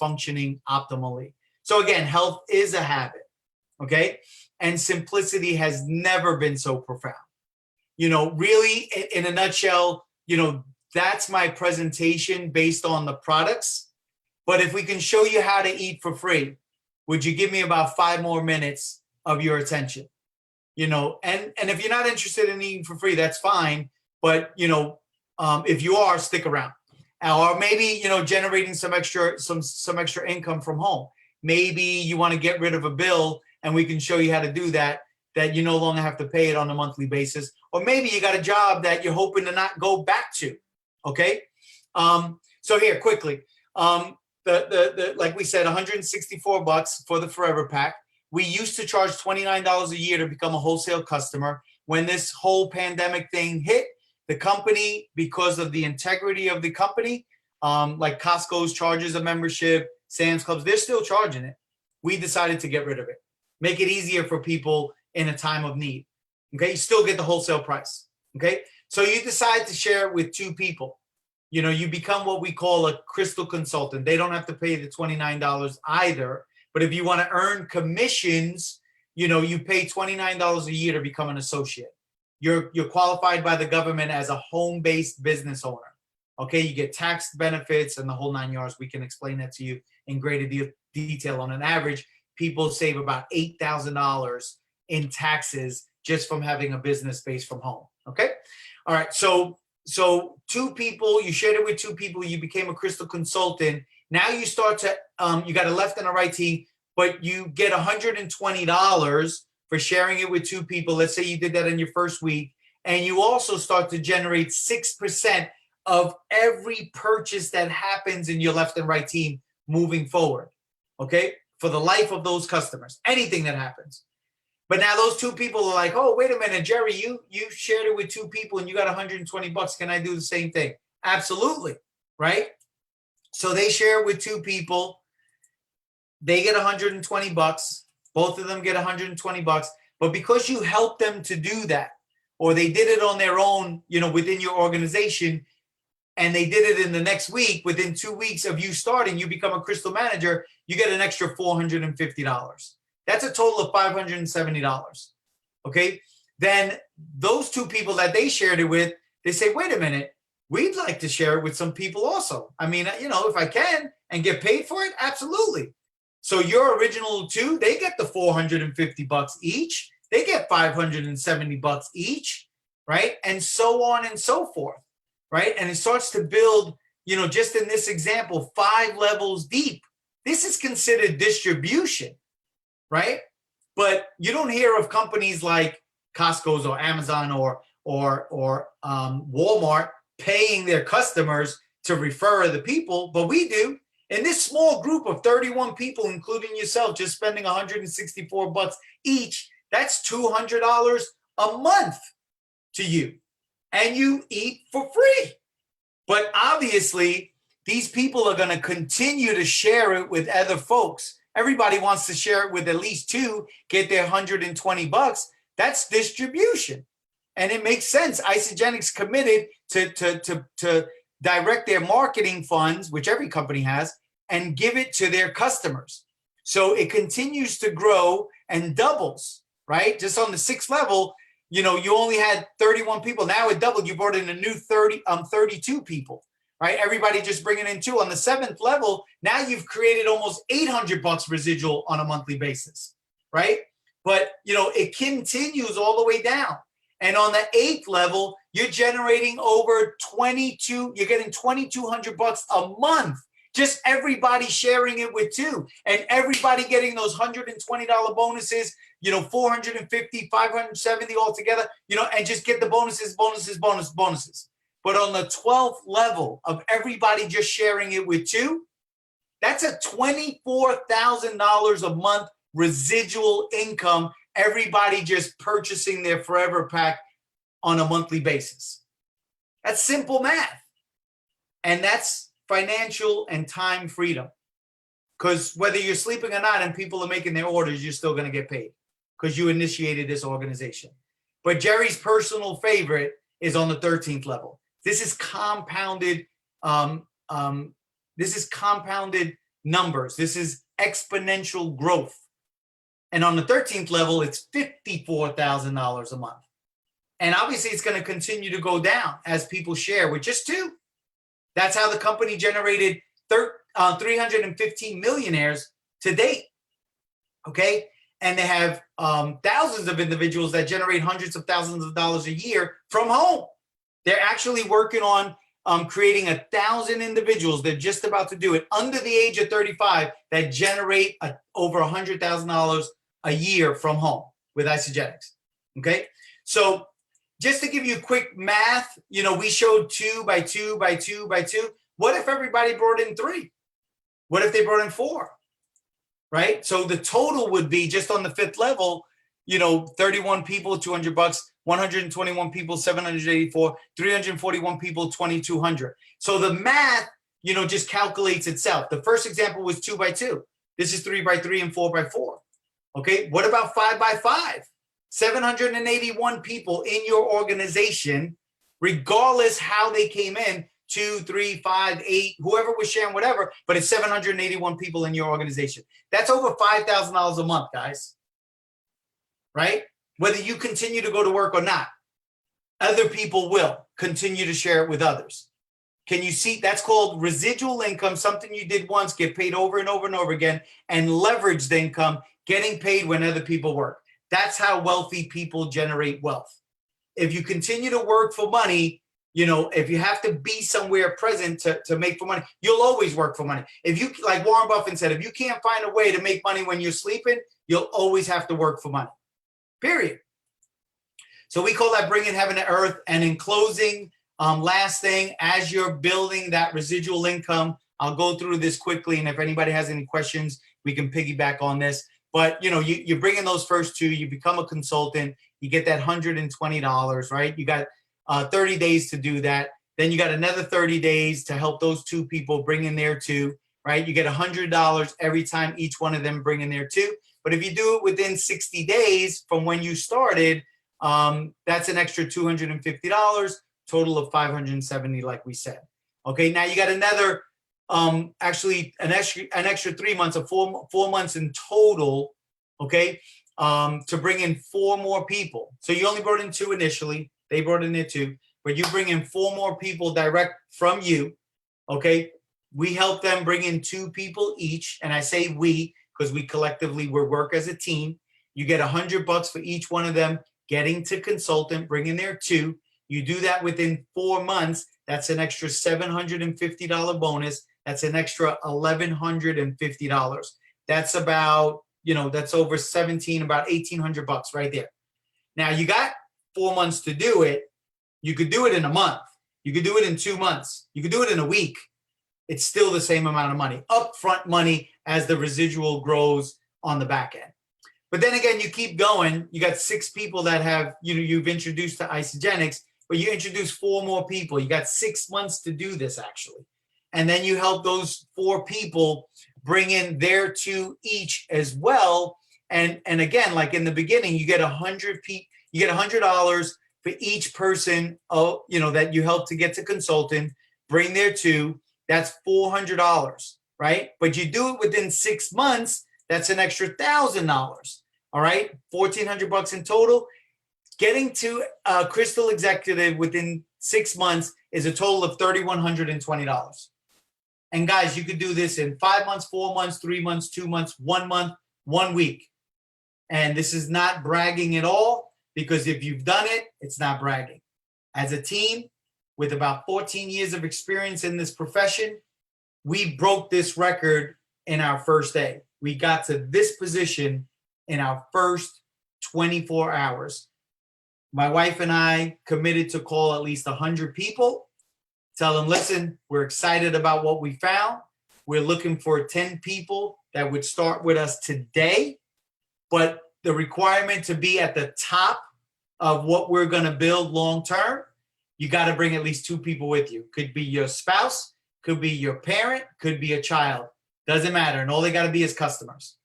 functioning optimally. So again, health is a habit, okay? And simplicity has never been so profound. Really, in a nutshell, that's my presentation based on the products. But if we can show you how to eat for free, would you give me about 5 more minutes of your attention? And if you're not interested in eating for free, that's fine. But, if you are, stick around. Or maybe, generating some extra income from home. Maybe you want to get rid of a bill and we can show you how to do that you no longer have to pay it on a monthly basis. Or maybe you got a job that you're hoping to not go back to. Okay. So here, quickly, the like we said, $164 for the Forever Pack. We used to charge $29 a year to become a wholesale customer. When this whole pandemic thing hit, the company, because of the integrity of the company, like Costco's charges a membership, Sam's Clubs, they're still charging it. We decided to get rid of it. Make it easier for people in a time of need. Okay, you still get the wholesale price. Okay, so you decide to share it with 2 people. You become what we call a crystal consultant. They don't have to pay the $29 either. But if you want to earn commissions, you pay $29 a year to become an associate. You're qualified by the government as a home-based business owner. Okay, you get tax benefits and the whole 9 yards. We can explain that to you in greater detail. On an average, people save about $8,000 in taxes just from having a business based from home. Okay, all right. So 2 people, you shared it with 2 people. You became a crystal consultant. Now you start to you got a left and a right team, but you get $120 for sharing it with 2 people. Let's say you did that in your first week, and you also start to generate 6% of every purchase that happens in your left and right team moving forward. Okay, for the life of those customers, anything that happens. But now those 2 people are like, oh, wait a minute, Jerry, you shared it with 2 people and you got $120. Can I do the same thing? Absolutely, right? So they share it with 2 people. They get $120. Both of them get $120. But because you helped them to do that, or they did it on their own, within your organization, and they did it in the next week, within 2 weeks of you starting, you become a crystal manager, you get an extra $450. That's a total of $570. Okay. Then those 2 people that they shared it with, they say, wait a minute, we'd like to share it with some people also. I mean, if I can and get paid for it, absolutely. So your original 2, they get the $450 each. They get $570 each, right? And so on and so forth, right? And it starts to build, just in this example, 5 levels deep. This is considered distribution, right? But you don't hear of companies like Costco's or Amazon or Walmart paying their customers to refer the people, but we do. In this small group of 31 people, including yourself, just spending $164 each, that's $200 a month to you. And you eat for free. But obviously, these people are going to continue to share it with other folks. Everybody wants to share it with at least 2, get their $120. That's distribution. And it makes sense. Isagenix committed to direct their marketing funds, which every company has, and give it to their customers. So it continues to grow and doubles, right? Just on the 6th level, you only had 31 people. Now it doubled. You brought in a new 32 people, right? Everybody just bringing in 2. On the 7th level, now you've created almost $800 residual on a monthly basis, right? But, it continues all the way down. And on the 8th level, you're generating over you're getting $2,200 a month. Just everybody sharing it with 2, and everybody getting those $120 bonuses, 450, 570 altogether, and just get the bonuses. But on the 12th level of everybody just sharing it with 2, that's a $24,000 a month residual income. Everybody just purchasing their Forever Pack on a monthly basis. That's simple math. And that's financial and time freedom. Because whether you're sleeping or not and people are making their orders, you're still going to get paid because you initiated this organization. But Jerry's personal favorite is on the 13th level. This is compounded numbers. This is exponential growth. And on the 13th level, it's $54,000 a month. And obviously, it's going to continue to go down as people share with just two. That's how the company generated 315 millionaires to date. Okay. And they have thousands of individuals that generate hundreds of thousands of dollars a year from home. They're actually working on creating 1,000 individuals. They're just about to do it under the age of 35 that generate over $100,000 a year from home with Isagenix. Okay. So just to give you quick math, we showed 2 by 2 by 2 by 2. What if everybody brought in 3? What if they brought in 4? Right? So the total would be just on the 5th level, 31 people, $200, 121 people, 784, 341 people, 2,200. So the math, just calculates itself. The first example was 2 by 2. This is 3 by 3 and 4 by 4. Okay. What about 5 by 5? 781 people in your organization, regardless how they came in, 2, 3, 5, 8, whoever was sharing, whatever, but it's 781 people in your organization. That's over $5,000 a month, guys. Right? Whether you continue to go to work or not, other people will continue to share it with others. Can you see? That's called residual income, something you did once, get paid over and over and over again, and leveraged income, getting paid when other people work. That's how wealthy people generate wealth. If you continue to work for money, if you have to be somewhere present to make for money, you'll always work for money. If you, like Warren Buffett said, if you can't find a way to make money when you're sleeping, you'll always have to work for money, period. So we call that bringing heaven to earth. And in closing, last thing, as you're building that residual income, I'll go through this quickly. And if anybody has any questions, we can piggyback on this. But, you bring in those first 2, you become a consultant, you get that $120, right? You got 30 days to do that. Then you got another 30 days to help those 2 people bring in their 2, right? You get $100 every time each one of them bring in their 2. But if you do it within 60 days from when you started, that's an extra $250, total of $570, like we said. Okay, now you got another actually an extra 3 months, of 4 months in total, okay, to bring in 4 more people. So you only brought in 2 initially, they brought in their 2, but you bring in 4 more people direct from you, okay? We help them bring in 2 people each, and I say we because we collectively work as a team. You get $100 for each one of them getting to consultant, bringing their 2. You do that within 4 months, that's an extra $750 bonus. That's an extra $1,150. That's about, that's over about $1,800 right there. Now you got 4 months to do it. You could do it in a month. You could do it in 2 months. You could do it in a week. It's still the same amount of money, upfront money, as the residual grows on the back end. But then again, you keep going. You got 6 people that have, you've introduced to Isagenix, but you introduce 4 more people. You got 6 months to do this actually. And then you help those 4 people bring in their 2 each as well. And again, like in the beginning, you get $100 for each person, that you help to get to consultant, bring their 2. That's $400, right? But you do it within 6 months. That's an extra $1,000. All right, $1,400 in total. Getting to a Crystal Executive within 6 months is a total of $3,120. And guys, you could do this in 5 months, 4 months, 3 months, 2 months, 1 month, 1 week. And this is not bragging at all, because if you've done it, it's not bragging. As a team with about 14 years of experience in this profession, we broke this record in our first day. We got to this position in our first 24 hours. My wife and I committed to call at least 100 people. Tell them, listen, we're excited about what we found. We're looking for 10 people that would start with us today. But the requirement to be at the top of what we're going to build long term, you got to bring at least 2 people with you. Could be your spouse, could be your parent, could be a child. Doesn't matter. And all they got to be is customers.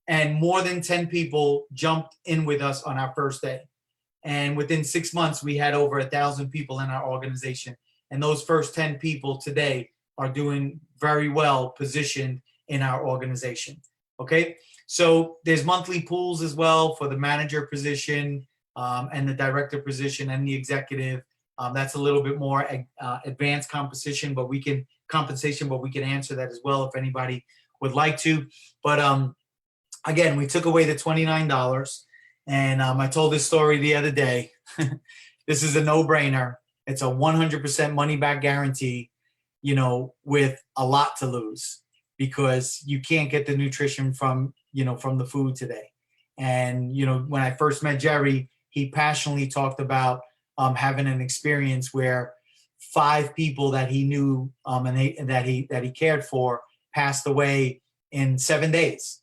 And more than 10 people jumped in with us on our first day. And within 6 months, we had over 1,000 people in our organization. And those first 10 people today are doing very well positioned in our organization. Okay, so there's monthly pools as well for the manager position and the director position and the executive. That's a little bit more advanced compensation, but we can answer that as well if anybody would like to. But again, we took away the $29, and I told this story the other day. This is a no-brainer. It's a 100% money-back guarantee, with a lot to lose, because you can't get the nutrition from the food today. And when I first met Jerry, he passionately talked about having an experience where 5 people that he knew and that he cared for passed away in 7 days,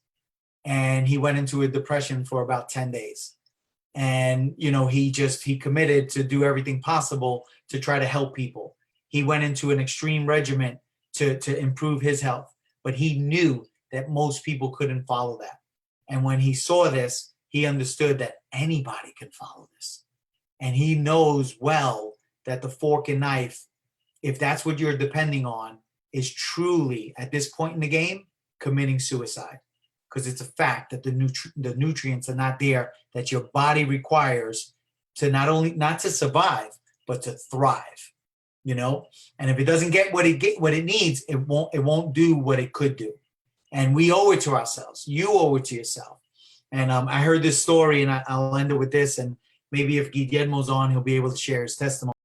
and he went into a depression for about 10 days. And he committed to do everything possible to try to help people. He went into an extreme regimen to improve his health, but he knew that most people couldn't follow that. And when he saw this, he understood that anybody can follow this. And he knows well that the fork and knife, if that's what you're depending on, is truly, at this point in the game, committing suicide. Because it's a fact that the nutrients are not there that your body requires to not to survive, but to thrive. And if it doesn't get what it needs, it won't do what it could do. And we owe it to ourselves. You owe it to yourself. And I heard this story, and I'll end it with this. And maybe if Guillermo's on, he'll be able to share his testimony.